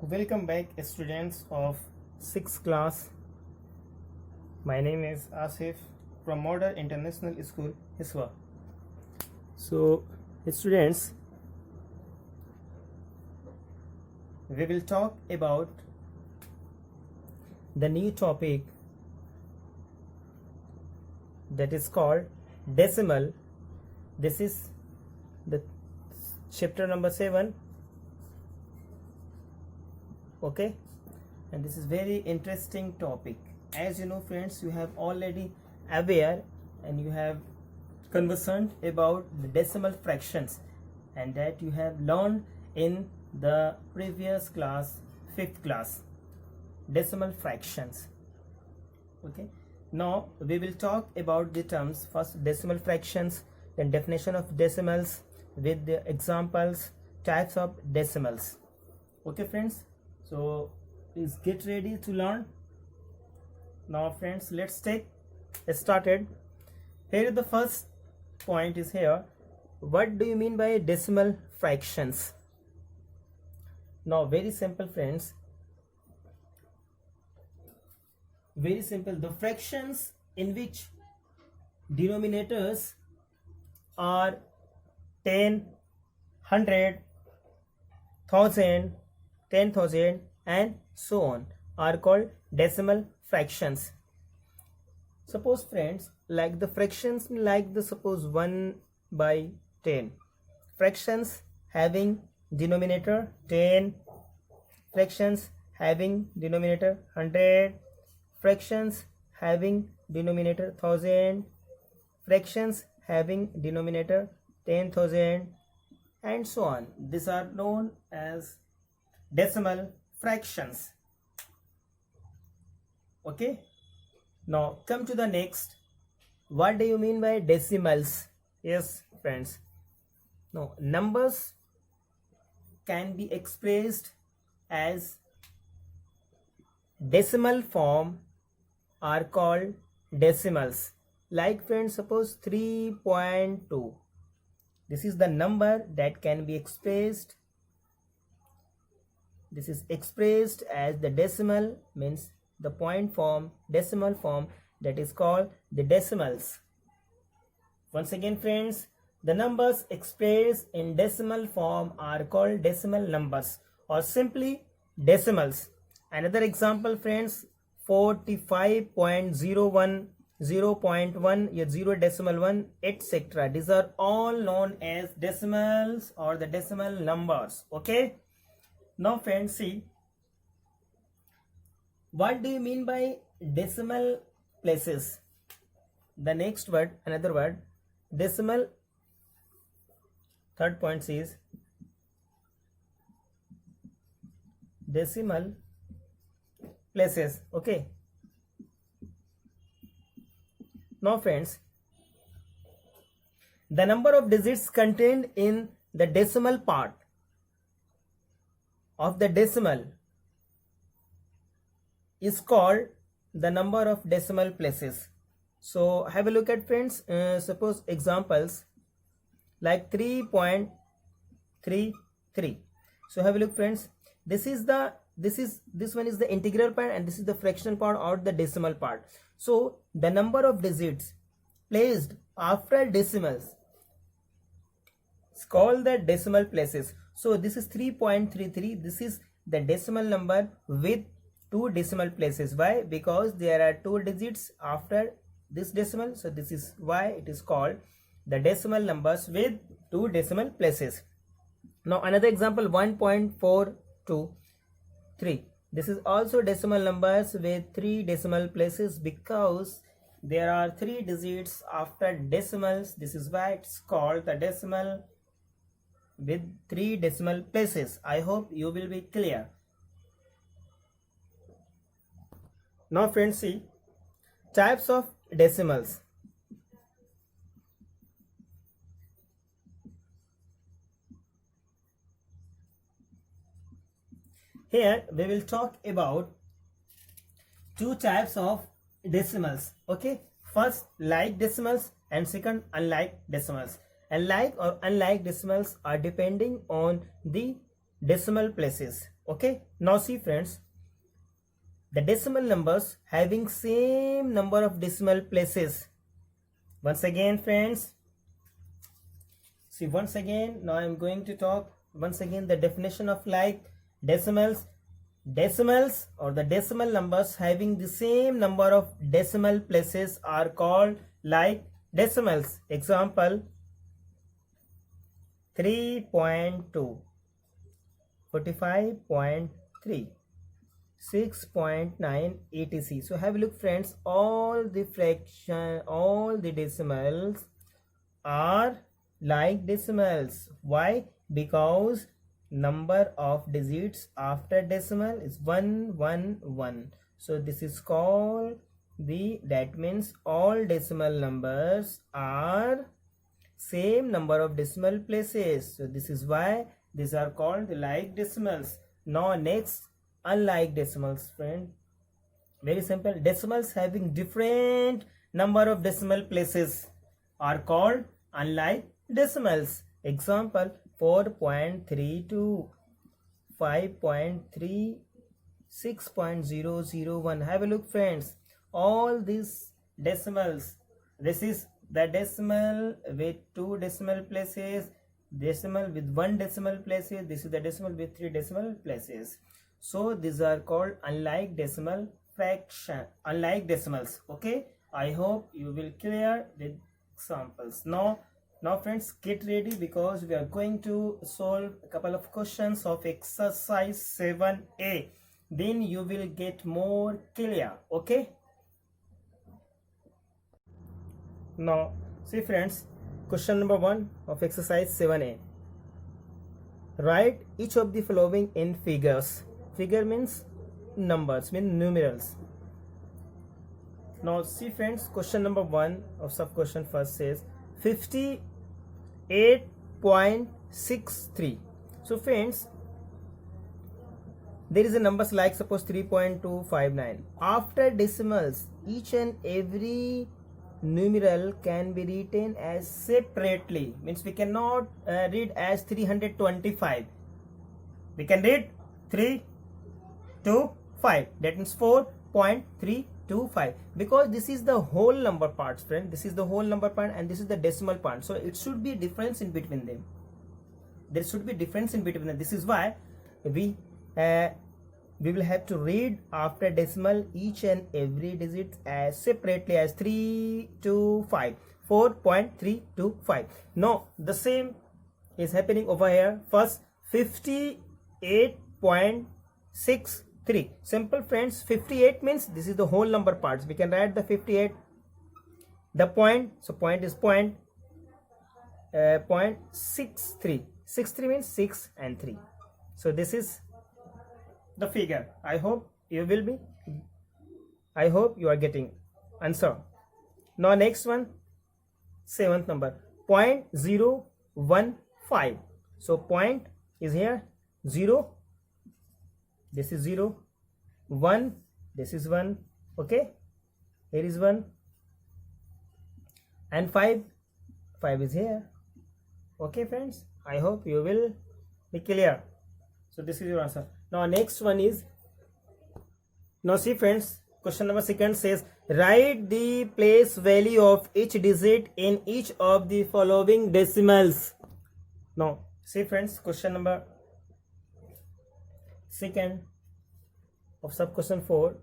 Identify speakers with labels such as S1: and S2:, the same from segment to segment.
S1: Welcome back, students of 6th class. My name is Asif from Modern International School, Hiswa. So, students, we will talk about the new topic that is called decimal. This is the chapter number 7. Okay, and this is very interesting topic. As you know, friends, you have already aware and you have conversant about the decimal fractions, and that you have learned in the previous class, 5th class, decimal fractions. Okay, now we will talk about the terms. First, decimal fractions, then definition of decimals with the examples, types of decimals. Okay, friends, so please get ready to learn. Now friends, let's take started. Here the first point is here. What do you mean by decimal fractions? Now very simple, friends, very simple. The fractions in which denominators are 10, 100, 1000, 10,000 and so on are called decimal fractions. Suppose, friends, like the fractions like the suppose 1 by 10, fractions having denominator 10, fractions having denominator 100, fractions having denominator 1000, fractions having denominator 10,000 and so on. These are known as decimal fractions. Okay, now come to the next. What do you mean by decimals? Yes, friends, now numbers can be expressed as decimal form are called decimals. Like, friends, suppose 3.2, this is the number that can be expressed. This is expressed as the decimal, means the point form, decimal form, that is called the decimals. Once again, friends, the numbers expressed in decimal form are called decimal numbers or simply decimals. Another example, friends, 45.01, 0.1, 0.1, etc. These are all known as decimals or the decimal numbers. Okay. Now, friends, see, what do you mean by decimal places? The next word, another word, decimal. Third point is decimal places. Okay. Now, friends, the number of digits contained in the decimal part of the decimal is called the number of decimal places. So have a look at, friends, suppose examples like 3.33. so have a look, friends, this one is the integral part and this is the fractional part or the decimal part. So the number of digits placed after decimals is called the decimal places. So this is 3.33. This is the decimal number with 2 decimal places. Why? Because there are 2 digits after this decimal. So this is why it is called the decimal numbers with 2 decimal places. Now another example, 1.423. This is also decimal numbers with 3 decimal places because there are 3 digits after decimals. This is why it's called the decimal with 3 decimal places. I hope you will be clear. Now, friends, see, types of decimals. Here we will talk about 2 types of decimals. Okay, first like decimals and second unlike decimals. And like or unlike decimals are depending on the decimal places. Okay, now see friends, the decimal numbers having same number of decimal places. Once again friends, see once again, now I am going to talk once again the definition of like decimals. Decimals or the decimal numbers having the same number of decimal places are called like decimals. Example, 3.2, 45.3, 6.9, etc. So have a look friends, all the fraction, all the decimals are like decimals. Why? Because number of digits after decimal is 111. So this is called that means all decimal numbers are same number of decimal places. So this is why these are called like decimals. Now next, unlike decimals friend. Very simple. Decimals having different number of decimal places are called unlike decimals. Example, 4.32, 5.3, 6.001. Have a look friends, all these decimals, this is the decimal with 2 decimal places, decimal with 1 decimal places, this is the decimal with 3 decimal places. So these are called unlike decimal fraction, unlike decimals. Okay, I hope you will clear with examples. Now friends, get ready because we are going to solve a couple of questions of exercise 7a. Then you will get more clear. Okay, now see friends, question number 1 of exercise 7a. Write each of the following in figures. Figure means numbers, means numerals. Now see friends, question number 1 of sub question first says 58.63. So friends, there is a numbers like suppose 3.259. After decimals, each and every numeral can be written as separately, means we cannot read as 325. We can read 325, that means 4.325, because this is the whole number parts friend. This is the whole number part and this is the decimal part, so it should be a difference in between them. There should be difference in between them. This is why we will have to read after decimal each and every digit as separately as 325, 4.325. Now the same is happening over here. First, 58.63. Simple friends, 58 means this is the whole number parts. We can write the 58, the point, so point is point 0.63. 63 means 6 and 3. So this is the figure. I hope you are getting answer. Now next one, 7th number, 0.015. So point is here, 0, this is 0, 1, this is 1. Okay, here is 1, and 5 is here. Okay friends, I hope you will be clear. So this is your answer. Now next one is, now see friends, question number 2 says write the place value of each digit in each of the following decimals. Now see friends, question number 2 of sub question 4,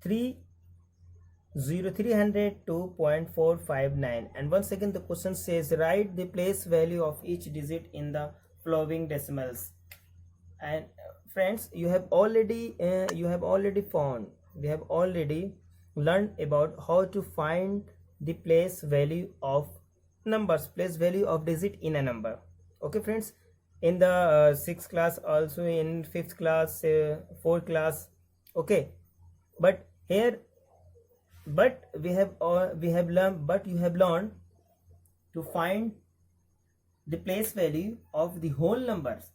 S1: 302.459, and once again the question says write the place value of each digit in the following decimals. And friends, we have already learned about how to find the place value of numbers, place value of digit in a number. Okay friends, in the 6th class, also in 5th class, 4th class. Okay, but here, you have learned to find the place value of the whole numbers.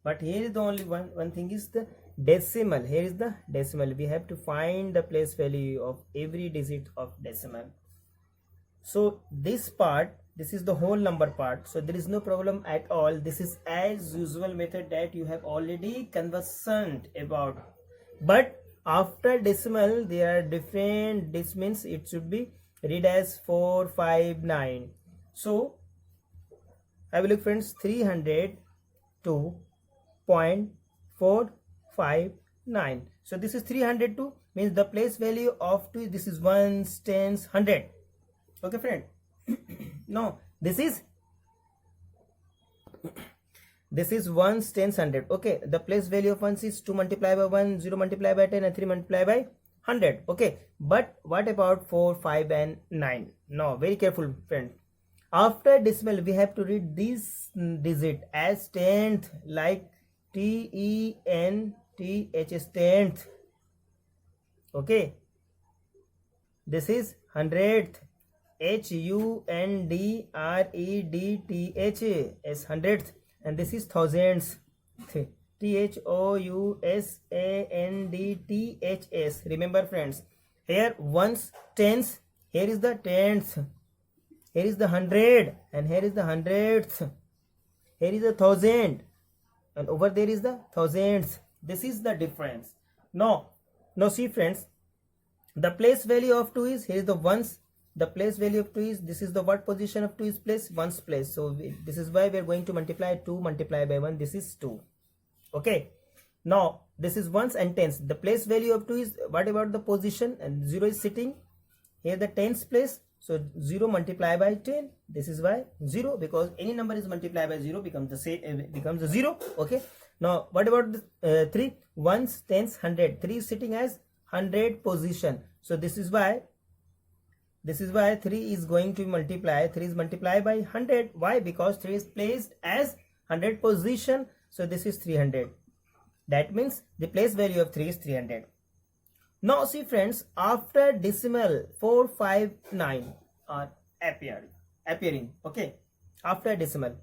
S1: But here is the only one thing is the decimal. Here is the decimal. We have to find the place value of every digit of decimal. So this part this is the whole number part, so there is no problem at all. This is as usual method that you have already conversant about, but after decimal there are different. This means it should be read as 459. So have a look friends, 302.459. so this is 302, means the place value of 2, this is ones, tens, 100. Okay friend. No, this is ones, tens, 100. Okay, the place value of ones is 2 multiplied by 1, 0 multiplied by 10, and 3 multiplied by 100. Okay, but what about 4, 5 and 9? No, very careful friend. After decimal we have to read this digit as tenth, like TENTH, tenth. Okay, this is hundredth, HUNDREDTH as hundredth, and this is thousands, THOUSANDTHS. remember friends, here ones, tens, here is the tenth, here is the hundred, and here is the hundredth, here is the thousand, and over there is the thousands. This is the difference. Now see friends, the place value of 2 is, here is the ones, the place value of 2 is, this is the what position of 2 is place, ones place. So this is why we are going to multiply 2 multiplied by 1, this is 2. Okay, now this is ones and tens. The place value of 2 is, what about the position, and 0 is sitting here, the tens place. So 0 multiplied by 10, this is why 0, because any number is multiplied by 0 becomes the same, becomes a 0. Okay, now what about the 3, ones, tens, 100. 3 is sitting as 100 position. So this is why 3 is going to multiply, 3 is multiplied by 100. Why? Because 3 is placed as 100 position. So this is 300. That means the place value of 3 is 300. Now see friends, after decimal 459 are appearing. Okay, after decimal.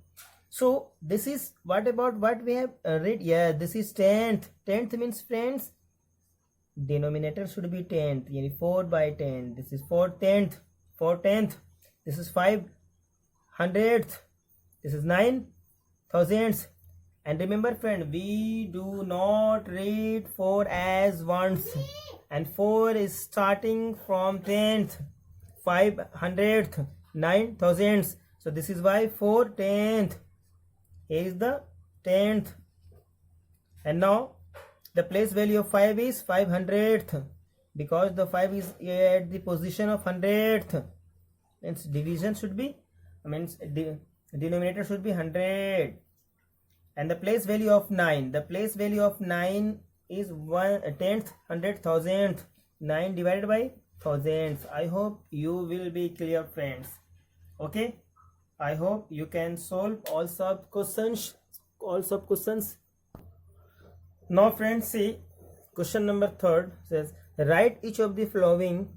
S1: So this is, what about what we have read? Yeah, this is tenth. Tenth means friends, denominator should be tenth, 4 by 10. This is 4 tenth. This is 5 hundredth. This is 9 thousands. And remember friend, we do not read 4 as ones, and 4 is starting from tenth, 5 hundredth, 9 thousands. So this is why 4 tenth. Here is the tenth, and now the place value of 5 is 500th, because the 5 is at the position of 100th. Means division should be, denominator should be 100. And the place value of 9, the place value of 9 is 1/10th, 100th, 1000th. 9 divided by thousands. I hope you will be clear friends. Okay, I hope you can solve all sub questions. Now friends, see question number 3 says, write each of the following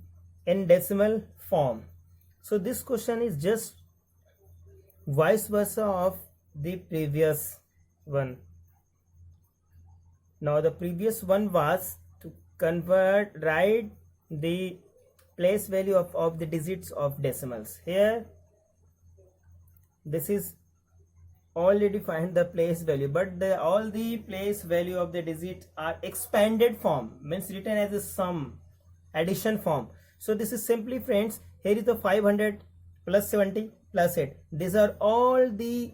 S1: in decimal form. So this question is just vice versa of the previous one. Now the previous one was to write the place value of the digits of decimals. Here this is already find the place value, but all the place value of the digit are expanded form, means written as a sum, addition form. So this is simply friends, here is the 500 plus 70 plus 8. These are all the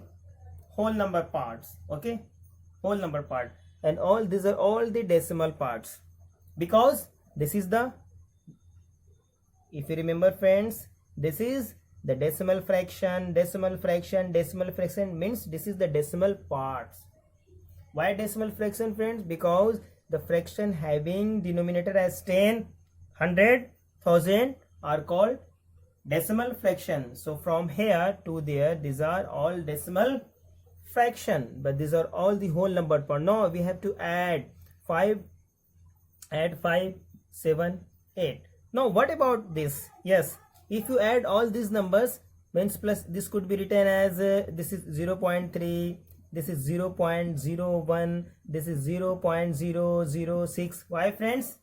S1: whole number parts. Okay, whole number part, and all these are all the decimal parts, because this is the, if you remember friends, this is the decimal fraction means this is the decimal parts. Why decimal fraction friends? Because the fraction having denominator as 10, 100, 1000 are called decimal fraction. So from here to there, these are all decimal fraction, but these are all the whole number part. Now we have to add 5, 7, 8. Now what about this? Yes, if you add all these numbers, means plus, this could be written as this is 0.3, this is 0.01, this is 0.006. Why friends?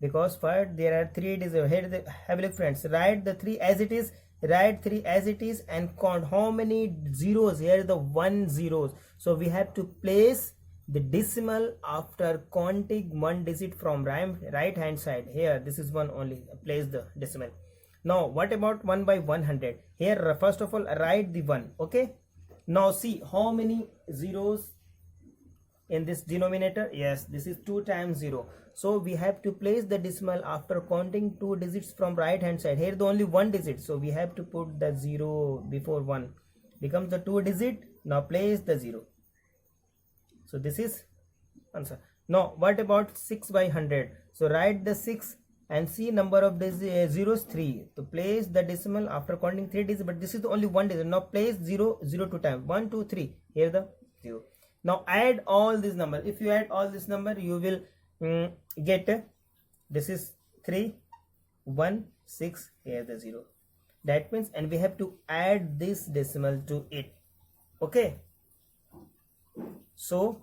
S1: Because first there are 3 digits. Here have a look friends, write the 3 as it is. write 3 as it is and count how many zeros. Here is the 1 zeros, so we have to place the decimal after counting one digit from right hand side. Here this is 1 only, place the decimal. Now what about 1 by 100? Here first of all write the 1. Okay, now see how many zeros in this denominator. Yes, this is 2 times 0, so we have to place the decimal after counting 2 digits from right hand side. Here the only 1 digit, so we have to put the 0 before 1, becomes the 2 digit. Now place the 0, so this is answer. Now what about 6 by 100? So write the 6 and see number of zeros 3, so place the decimal after counting 3 digits, but this is the only 1 digit. Now place 0 0 2 times, 1 2 3, here the 0. Now add all these numbers. If you add all this number, you will get this is 3 1 6, here the 0. That means, and we have to add this decimal to it. Okay, so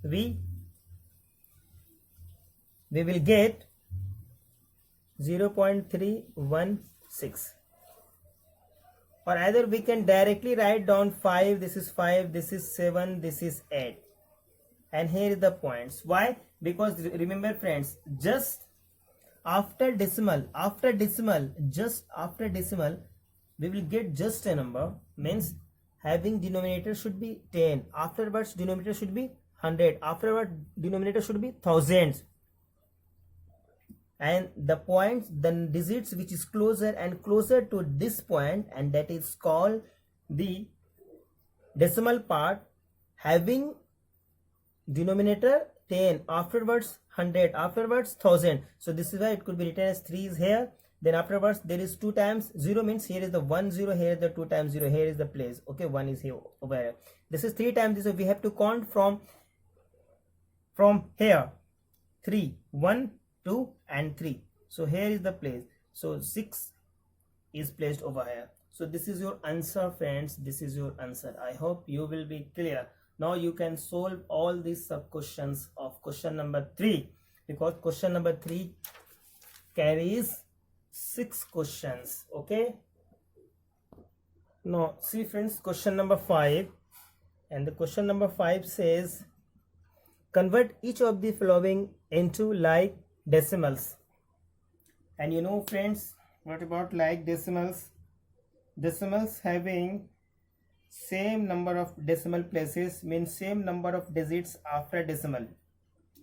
S1: we will get 0.316, or either we can directly write down 5, this is 5, this is 7, this is 8, and here is the points. Why? Because remember friends, just after decimal, just after decimal we will get just a number, means having denominator should be 10, afterwards denominator should be 100, afterwards denominator should be thousands, and the points, the digits which is closer and closer to this point, and that is called the decimal part, having denominator 10, afterwards 100, afterwards 1000. So this is why it could be written as 3 is here, then afterwards there is 2 times 0, means here is the 1 0, here is the 2 times 0, here is the place. Okay, 1 is here over here, this is 3 times this, so we have to count from here 3 1 2 and 3, so here is the place, so 6 is placed over here. So this is your answer friends, this is your answer. I hope you will be clear. Now you can solve all these sub questions of question number 3, because question number 3 carries 6 questions. Okay, now see friends, question number 5, and the question number 5 says convert each of the following into like decimals. And you know friends, what about like decimals? Decimals having same number of decimal places means same number of digits after decimal.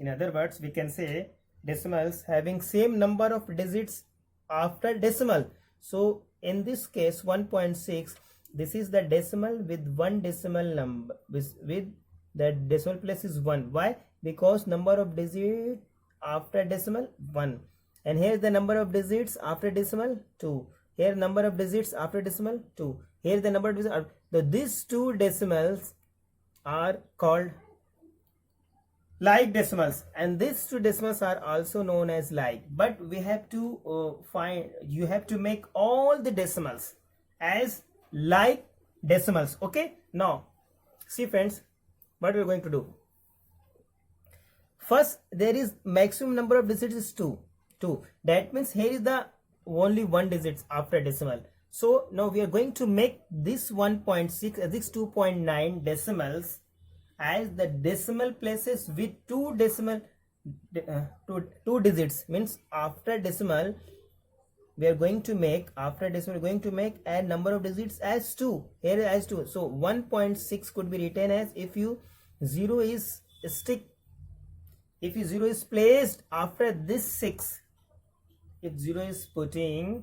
S1: In other words, we can say decimals having same number of digits after decimal. So in this case 1.6, this is the decimal with one decimal number, with the decimal place is 1. Why? Because number of digits after decimal 1, and here the number of digits after decimal 2, here number of digits after decimal 2, here the number of digits these two decimals are called like decimals, and these two decimals are also known as like, but we have to you have to make all the decimals as like decimals. Okay, now see friends, what we are going to do. First, there is maximum number of digits is 2. That means here is the only 1 digits after decimal. So now we are going to make this 1.6 as this 2.9 decimals as the decimal places with 2 digits, means after decimal we are going to make, after decimal we are going to make a number of digits as 2, here as 2. So 1.6 could be written as, if you 0 is if 0 is placed after this 6, if 0 is putting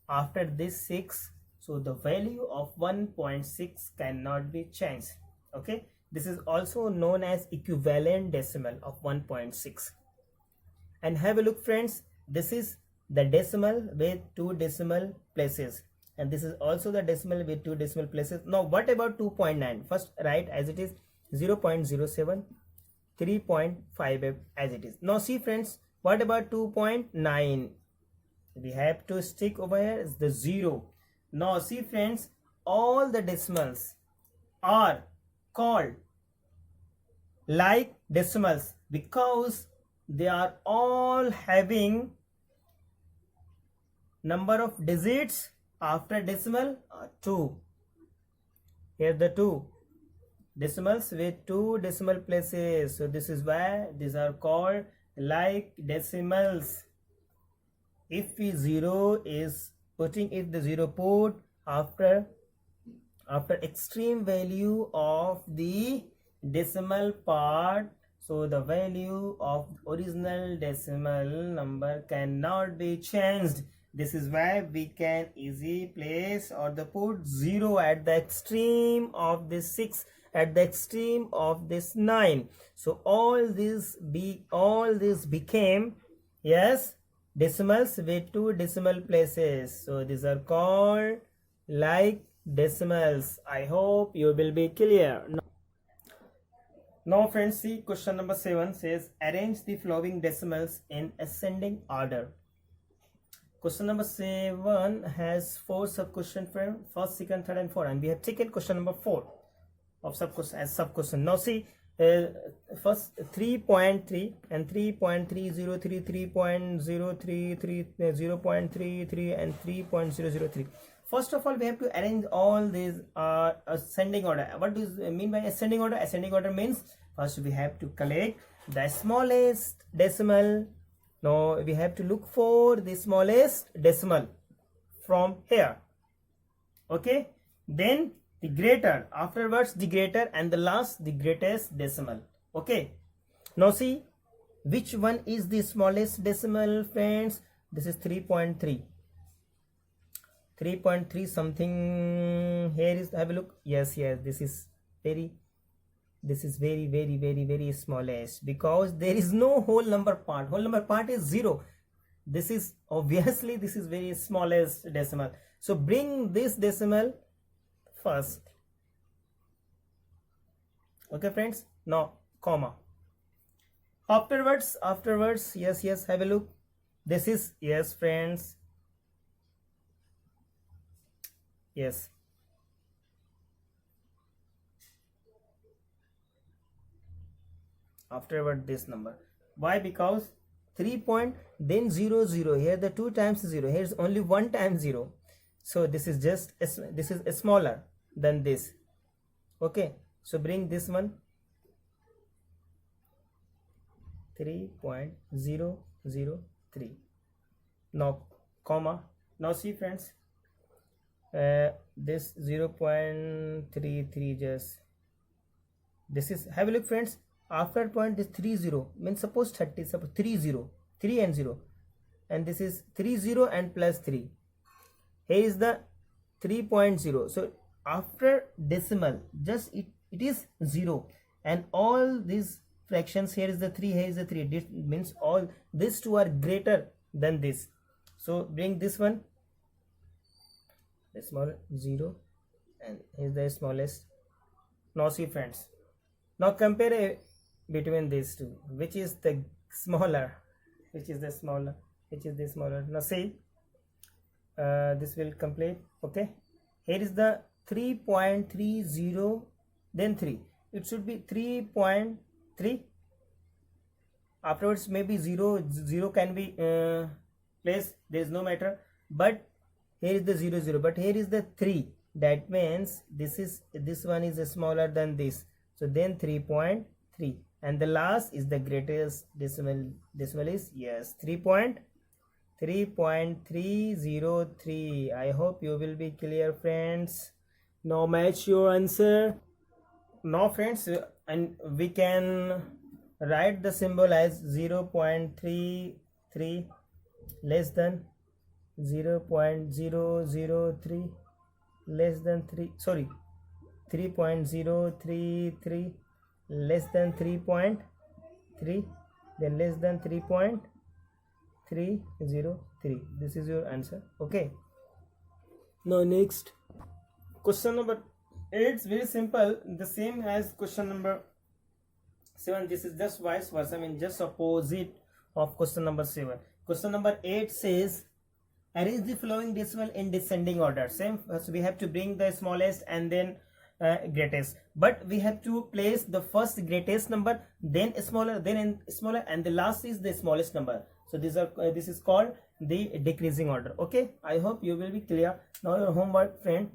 S1: after this 6, so the value of 1.6 cannot be changed. Okay, this is also known as equivalent decimal of 1.6. And have a look friends, this is the decimal with 2 decimal places, and this is also the decimal with 2 decimal places. Now what about 2.9? First write as it is 0.07, 3.5 as it is. Now see friends, what about 2.9? We have to stick over here is the 0. Now see friends, all the decimals are called like decimals because they are all having number of digits after decimal 2. Here the 2 decimals with 2 decimal places. So this is why these are called like decimals. If we 0 is putting it the 0 put after extreme value of the decimal part, so the value of original decimal number cannot be changed. This is why we can easily place or the put 0 at the extreme of this 6, at the extreme of this 9. So all this became, yes, decimals with 2 decimal places. So these are called like decimals. I hope you will be clear. Now friends, see question number 7 says arrange the following decimals in ascending order. Question number 7 has 4 sub question, friend, first, second, third and 4, and we have taken question number 4 of sub question as sub question. Now see, first 3.3 and 3.303, 3.033, 0.33 and 3.003. First of all, we have to arrange all these ascending order. What does it mean by ascending order? Ascending order means first we have to collect the smallest decimal. Now we have to look for the smallest decimal from here. Okay, then the greater, afterwards the greater, and the last the greatest decimal. Okay, now see which one is the smallest decimal, friends. This is 3.3 something. Here is, have a look. Yes, this is very smallest, because there is no whole number part. Whole number part is 0. This is obviously, this is very smallest decimal. So bring this decimal first. Okay friends, now comma. Afterwards, yes, have a look. This is, yes friends, yes, afterward this number. Why? Because 3 point, then 0 0, here the 2 times 0, here is only 1 times 0. So this is just this is smaller than this. Okay, so bring this one, 3.003. now comma. Now see friends, this 0.33, just this is, have a look friends, after point is 30, means suppose 30, suppose 30, 3 and 0, and this is 30 and plus 3. Here is the 3.0. so after decimal, just it is 0, and all these fractions, here is the 3, here is the 3, this means all these two are greater than this. So bring this one, the small 0, and here is the smallest. Now see friends, now compare between these two, which is the smaller, which is the smaller. Now see, this will complete. Okay, here is the 3.30, then 3, it should be 3.3. afterwards maybe 0 can be placed, there is no matter, but here is the 0 but here is the 3, that means this one is smaller than this. So then 3.3, and the last is the greatest decimal is, yes, 3.303. I hope you will be clear friends. Now match your answer. Now friends, and we can write the symbol as 0.33 less than 0.003 less than 3, sorry, 3.033 less than 3.3, then less than 3.303. This is your answer. Okay, now next question number 8. It's very simple, the same as question number 7. This is just vice versa, I mean just opposite of question number 7. Question number 8 says arrange the following decimal in descending order. Same, so we have to bring the smallest and then greatest, but we have to place the first greatest number, then smaller, then smaller, and the last is the smallest number. So these are this is called the decreasing order. Okay, I hope you will be clear. Now your homework, friend,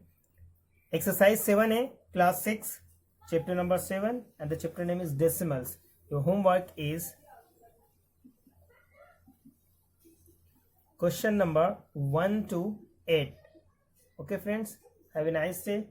S1: exercise 7a, class 6, chapter number 7, and the chapter name is decimals. Your homework is question number 1 to 8. Okay friends, have a nice day.